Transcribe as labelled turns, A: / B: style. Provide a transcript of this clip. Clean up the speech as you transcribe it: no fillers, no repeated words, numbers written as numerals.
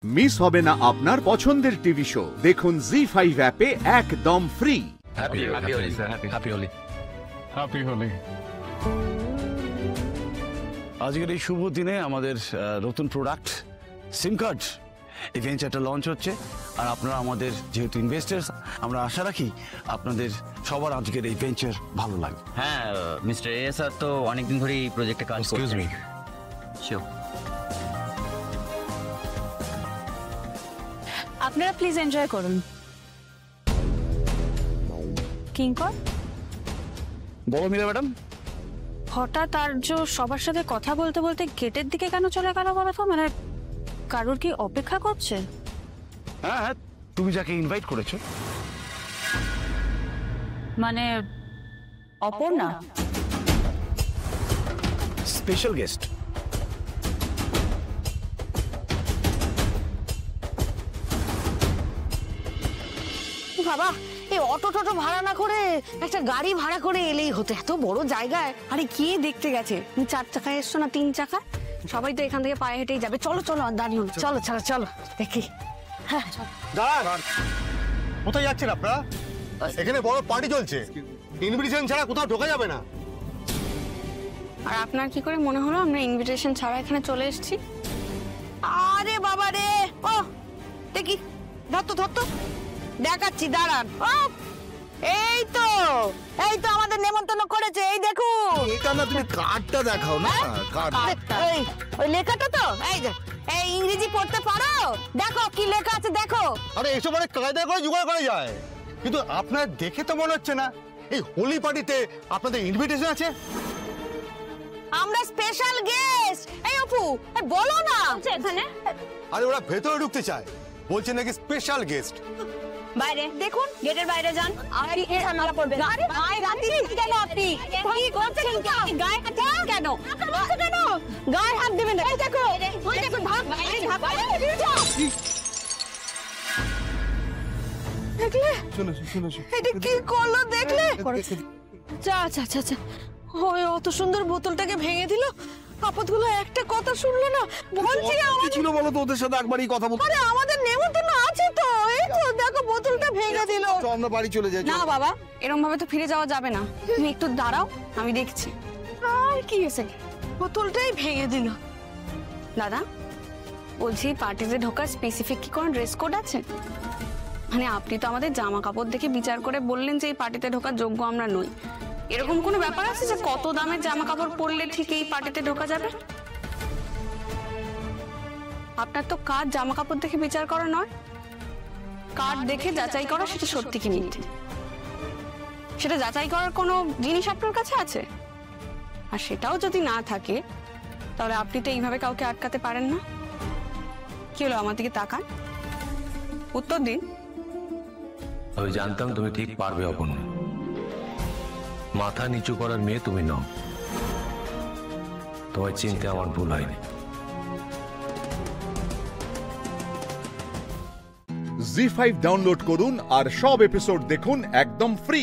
A: Miss হবে না আপনার পছন্দের টিভি শো। দেখুন জি5 অ্যাপে একদম free.
B: Happy Holi sir, happy Holi.
C: Happy Holi.
D: আজকের এই শুভ দিনে আমাদের নতুন প্রোডাক্ট সিম কার্ড এই ভেঞ্চারটা লঞ্চ হচ্ছে, আর আপনারা আমাদের যেহেতু ইনভেস্টার্স, আমরা আশা রাখি আপনাদের সবার আজকের এই ভেঞ্চার ভালো লাগবে।
B: হ্যাঁ, মিস্টার এ স্যার তো অনেকদিন ধরে এই প্রজেক্টে কাজ করছেন।
D: Excuse me.
B: শিওর।
E: আপনারা প্লিজ এনজয় করুন। কিঙ্কর,
D: বলো মীরা ম্যাডাম।
E: হঠাৎ আর্য সবার সাথে কথা বলতে বলতে গেটের দিকে কেন চলে গেল বলো তো? মানে কারোর কি অপেক্ষা করছে?
D: হ্যাঁ হ্যাঁ, তুমি যাকে ইনভাইট করেছো।
E: মানে অপর্ণা?
D: Special guest.
F: বাবা, এই অটো টোটো ভাড়া না করে একটা গাড়ি ভাড়া করে এলেই হতো, এত বড় জায়গায়।
E: আরে কে দেখতে গেছে? তুমি 4 চাকায় এসছো না 3 চাকা? সবাই তো এখান থেকে পায়ে হেঁটেই যাবে। চলো চলো, আর দাঁড়িয়ে হলো।
F: চলো চলো চলো দেখি।
G: দাঁড়ান, কোথায় যাচ্ছেন আপনারা? এখানে বড় পার্টি চলছে, ইনভিটেশন ছাড়া কোথাও ঢোকা যাবে না।
E: আর আপনার কি করে মনে হলো আমরা ইনভিটেশন ছাড়া এখানে চলে এসেছি?
F: আরে বাবা রে, ও দেখি, ধরতো ধরতো দেখাচ্ছি, দাঁড়ান। ও এই তো আমাদের নেমন্তন্ন করেছে, এই দেখুন।
G: এটা না, তুমি কার্ডটা দেখাও না।
F: এই ওই লেখাটা তো, এই যে, এই ইংরেজি পড়তে পারো? দেখো কি লেখা আছে, দেখো।
G: আরে এসব অনেক কায়দা করে জোগাড় করা যায়, কিন্তু আপনার দেখে তো মনে হচ্ছে না এই হোলি পার্টিতে আপনাদের ইনভিটেশন আছে।
F: আমরা স্পেশাল গেস্ট। এই অপু, বলো না এখানে।
G: আরে ওরা ভেতরে ঢুকতে চায়, বলছে নাকি স্পেশাল গেস্ট।
F: বাইরে দেখুন, গেটের বাইরে যান। আর এই ঝামেলা করবে না। গায়ে হাত দিন কেন আপনি? কি করছেন কি? গায়ে হাত দিন কেন? কেন গায়ে হাত দিবেন না? এই দেখো, ওই দেখুন, ভাগ বাইরে ভাগ। দেখলে? শুনো। এটা কি করলো দেখলে? আচ্ছা আচ্ছা আচ্ছা আচ্ছা, ওই অত সুন্দর বোতলটাকে ভেঙে দিল। আপদগুলো একটা কথা শুনলো না। বলছি
D: কি ছিল বলো তো ওদের সাথে একবারই কথা বলতে?
F: আরে আমাদের নেমন্তন্ন আছে তো, এই তো দেখো বোতলটা ভেঙে দিল।
D: আমরা বাড়ি চলে যাই।
E: না বাবা, এরকম ভাবে তো ফিরে যাওয়া যাবে না। তুমি একটু দাঁড়াও, আমি দেখছি।
F: আর কি হয়েছে? বোতলটাই ভেঙে দিল।
E: দাদা বলছি, পার্টিতে ঢোকার স্পেসিফিক কি কোনো ড্রেস কোড আছে? মানে আপনি তো আমাদের জামা কাপড় দেখে বিচার করে বললেন যে এই পার্টিতে ঢোকার যোগ্য আমরা নই। এরকম কোনো ব্যাপার আছে যে কত দামের জামা কাপড় পরলে ঠিক এই পার্টিতে ঢোকা যাবে? আপনার তো কাজ জামা কাপড় দেখে বিচার করা নয়, কার্ড দেখে যাচাই করা সেটা সত্যি কি মিথ্যে। সেটা যাচাই করার কোনো জিনিস আপনার কাছে আছে? আর সেটাও যদি না থাকে, তাহলে আপনি তো এইভাবে কাউকে আটকাতে পারেন না। কি হলো, আমার দিকে তাকান, উত্তর দিন।
H: আমি জানতাম তুমি ঠিক পারবে অপর্ণা। মাথা নিচু করার মেয়ে তুমি নও, তোমায় চিনতে আমার ভুল হয়নি।
A: জি5 ডাউনলোড করুন আর সব এপিসোড দেখুন একদম ফ্রি।